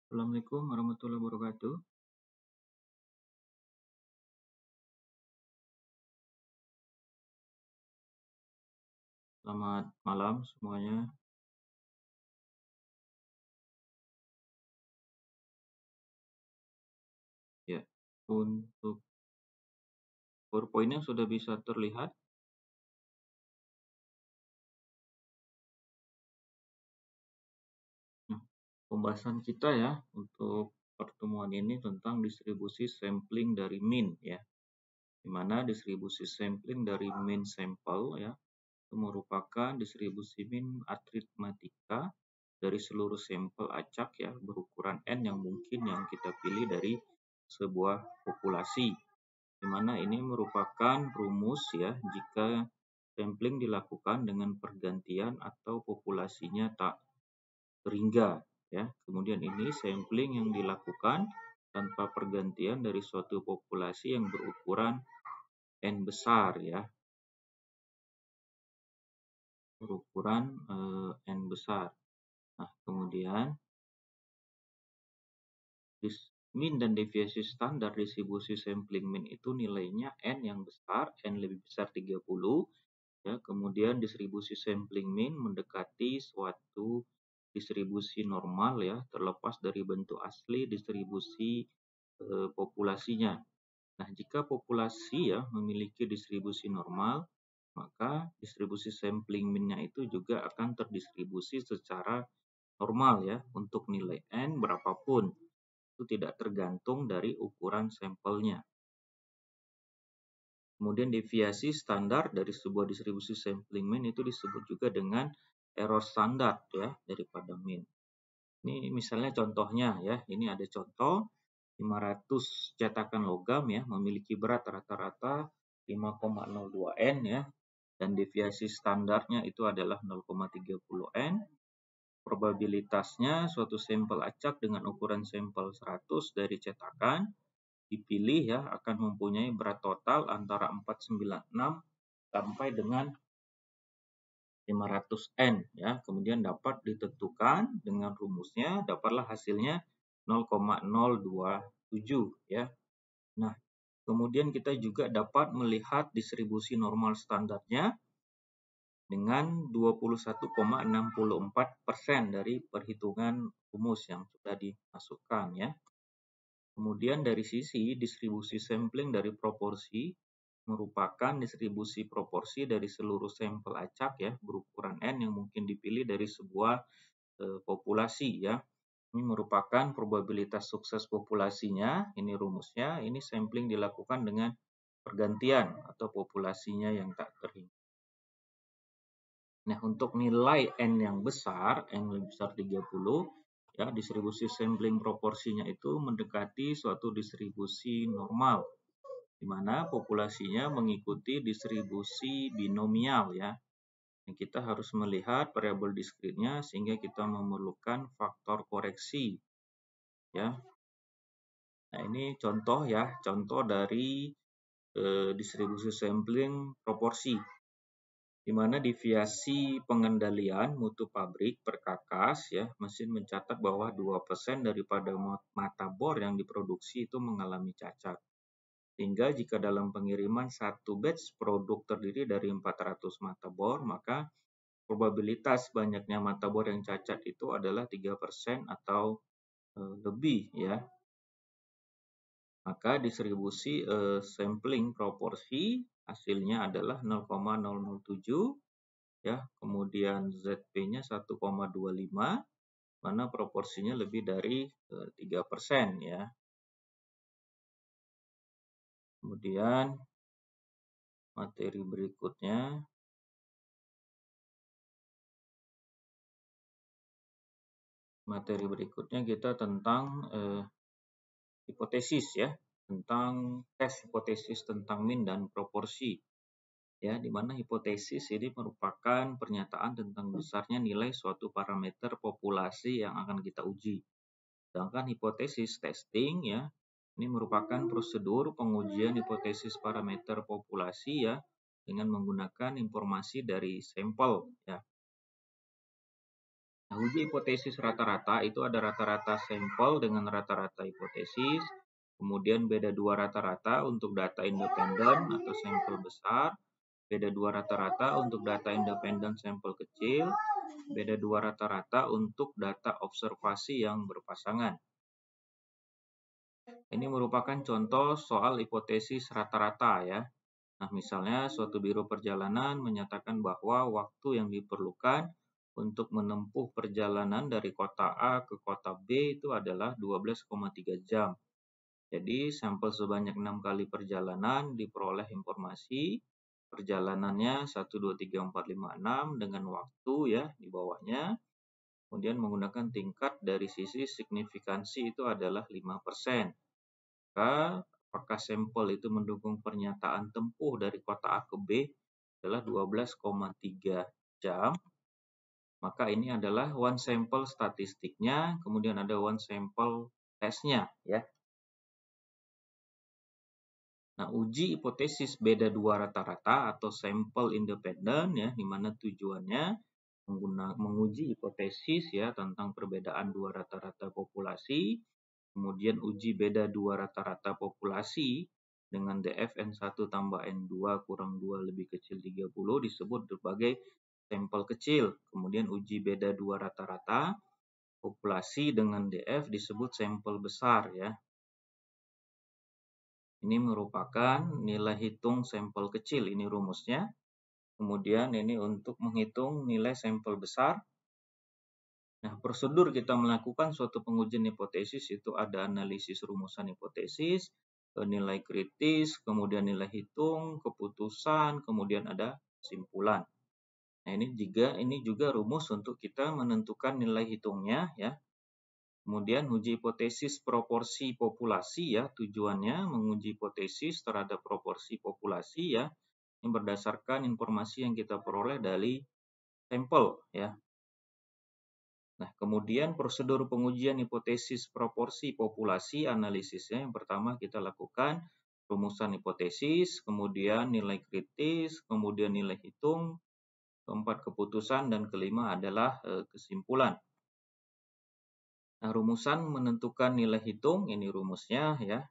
Assalamualaikum warahmatullahi wabarakatuh. Selamat malam semuanya. Ya, untuk PowerPoint-nya sudah bisa terlihat. Nah, pembahasan kita ya untuk pertemuan ini tentang distribusi sampling dari mean ya, di mana distribusi sampling dari mean sampel ya itu merupakan distribusi mean aritmatika dari seluruh sampel acak ya berukuran N yang mungkin yang kita pilih dari sebuah populasi, di mana ini merupakan rumus ya jika sampling dilakukan dengan pergantian atau populasinya tak terhingga ya. Kemudian ini sampling yang dilakukan tanpa pergantian dari suatu populasi yang berukuran N besar ya, berukuran N besar. Nah, kemudian mean dan deviasi standar distribusi sampling mean itu nilainya N yang besar, N lebih besar 30 ya. Kemudian distribusi sampling mean mendekati suatu distribusi normal ya, terlepas dari bentuk asli distribusi populasinya. Nah, jika populasi ya memiliki distribusi normal, maka distribusi sampling mean-nya itu juga akan terdistribusi secara normal ya untuk nilai N berapapun. Itu tidak tergantung dari ukuran sampelnya. Kemudian deviasi standar dari sebuah distribusi sampling mean itu disebut juga dengan error standar ya daripada mean. Ini misalnya contohnya ya, ini ada contoh 500 cetakan logam ya memiliki berat rata-rata 5,02 N ya, dan deviasi standarnya itu adalah 0,30 N. Probabilitasnya suatu sampel acak dengan ukuran sampel 100 dari cetakan dipilih ya akan mempunyai berat total antara 496 sampai dengan 500 N ya. Kemudian dapat ditentukan dengan rumusnya, dapatlah hasilnya 0,027 ya. Nah, kemudian kita juga dapat melihat distribusi normal standarnya dengan 21,64% dari perhitungan rumus yang sudah dimasukkan ya. Kemudian dari sisi distribusi sampling dari proporsi merupakan distribusi proporsi dari seluruh sampel acak ya berukuran N yang mungkin dipilih dari sebuah populasi ya. Ini merupakan probabilitas sukses populasinya, ini rumusnya, ini sampling dilakukan dengan pergantian atau populasinya yang tak terhingga. Nah, untuk nilai N yang besar, N lebih besar 30, ya, distribusi sampling proporsinya itu mendekati suatu distribusi normal, di mana populasinya mengikuti distribusi binomial ya. Kita harus melihat variabel diskritnya sehingga kita memerlukan faktor koreksi ya. Nah, ini contoh ya, contoh dari distribusi sampling proporsi, di mana deviasi pengendalian mutu pabrik per kakas ya, mesin mencatat bahwa 2% daripada mata bor yang diproduksi itu mengalami cacat. Sehingga jika dalam pengiriman satu batch produk terdiri dari 400 mata bor, maka probabilitas banyaknya mata bor yang cacat itu adalah 3% atau lebih ya. Maka distribusi sampling proporsi hasilnya adalah 0,007 ya, kemudian ZP-nya 1,25, mana proporsinya lebih dari 3% ya. Kemudian materi berikutnya kita tentang hipotesis ya, tentang tes hipotesis tentang mean dan proporsi. Ya, di mana hipotesis ini merupakan pernyataan tentang besarnya nilai suatu parameter populasi yang akan kita uji. Sedangkan hipotesis testing ya, ini merupakan prosedur pengujian hipotesis parameter populasi ya dengan menggunakan informasi dari sampel ya. Nah, Uji hipotesis rata-rata itu ada rata-rata sampel dengan rata-rata hipotesis, kemudian beda dua rata-rata untuk data independen atau sampel besar, beda dua rata-rata untuk data independen sampel kecil, beda dua rata-rata untuk data observasi yang berpasangan. Ini merupakan contoh soal hipotesis rata-rata ya. Nah, misalnya suatu biro perjalanan menyatakan bahwa waktu yang diperlukan untuk menempuh perjalanan dari kota A ke kota B itu adalah 12,3 jam. Jadi, sampel sebanyak 6 kali perjalanan diperoleh informasi perjalanannya 1, 2, 3, 4, 5, 6 dengan waktu ya di bawahnya. Kemudian menggunakan tingkat dari sisi signifikansi itu adalah 5%. Apakah sampel itu mendukung pernyataan tempuh dari kota A ke B adalah 12,3 jam. Maka ini adalah one sample statistiknya, kemudian ada one sample testnya ya. Nah, uji hipotesis beda dua rata-rata atau sampel independen ya, di mana tujuannya menguji hipotesis ya tentang perbedaan dua rata-rata populasi. Kemudian uji beda dua rata-rata populasi dengan DF N1 tambah N2 kurang 2 lebih kecil 30 disebut sebagai sampel kecil. Kemudian uji beda dua rata-rata populasi dengan DF disebut sampel besar ya. Ini merupakan nilai hitung sampel kecil, ini rumusnya. Kemudian ini untuk menghitung nilai sampel besar. Nah, prosedur kita melakukan suatu pengujian hipotesis itu ada analisis rumusan hipotesis, nilai kritis, kemudian nilai hitung, keputusan, kemudian ada kesimpulan. Nah, ini juga rumus untuk kita menentukan nilai hitungnya ya. Kemudian uji hipotesis proporsi populasi ya, tujuannya menguji hipotesis terhadap proporsi populasi ya, yang berdasarkan informasi yang kita peroleh dari sampel ya. Nah, kemudian prosedur pengujian hipotesis proporsi populasi analisisnya yang pertama kita lakukan rumusan hipotesis, kemudian nilai kritis, kemudian nilai hitung, keempat keputusan, dan kelima adalah kesimpulan. Nah, rumusan menentukan nilai hitung, ini rumusnya ya.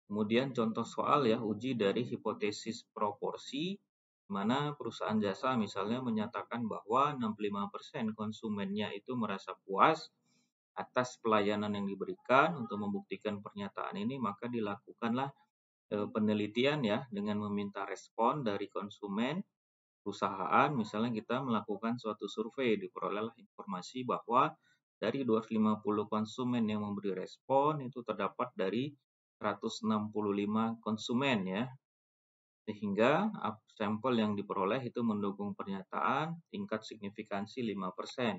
Kemudian contoh soal ya, uji dari hipotesis proporsi, di mana perusahaan jasa misalnya menyatakan bahwa 65% konsumennya itu merasa puas atas pelayanan yang diberikan. Untuk membuktikan pernyataan ini, maka dilakukanlah penelitian ya dengan meminta respon dari konsumen perusahaan. Misalnya kita melakukan suatu survei, diperolehlah informasi bahwa dari 250 konsumen yang memberi respon itu terdapat dari 165 konsumen ya. Sehingga sampel yang diperoleh itu mendukung pernyataan tingkat signifikansi 5%.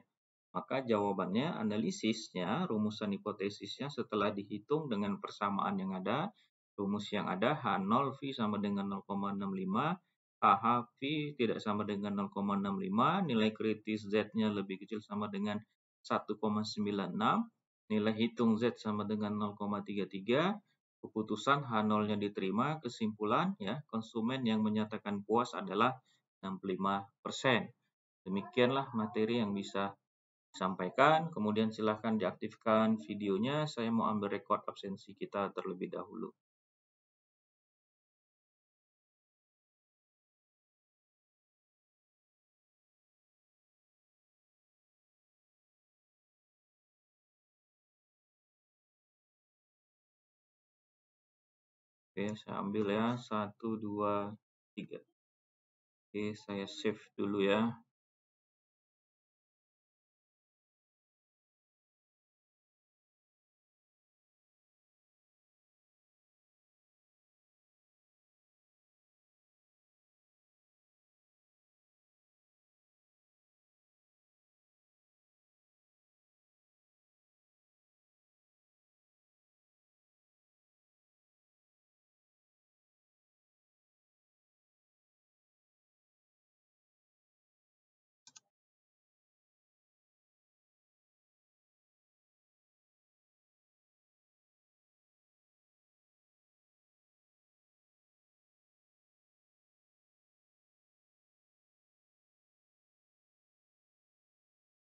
Maka jawabannya, analisisnya, rumusan hipotesisnya setelah dihitung dengan persamaan yang ada, rumus yang ada H0 V sama dengan 0,65, HH V tidak sama dengan 0,65, nilai kritis Z-nya lebih kecil sama dengan 1,96, nilai hitung Z sama dengan 0,33, keputusan H0-nya diterima, kesimpulan ya, konsumen yang menyatakan puas adalah 65%. Demikianlah materi yang bisa disampaikan, kemudian silahkan diaktifkan videonya, saya mau ambil rekod absensi kita terlebih dahulu. Oke, saya ambil ya, 1, 2, 3. Oke, saya save dulu ya.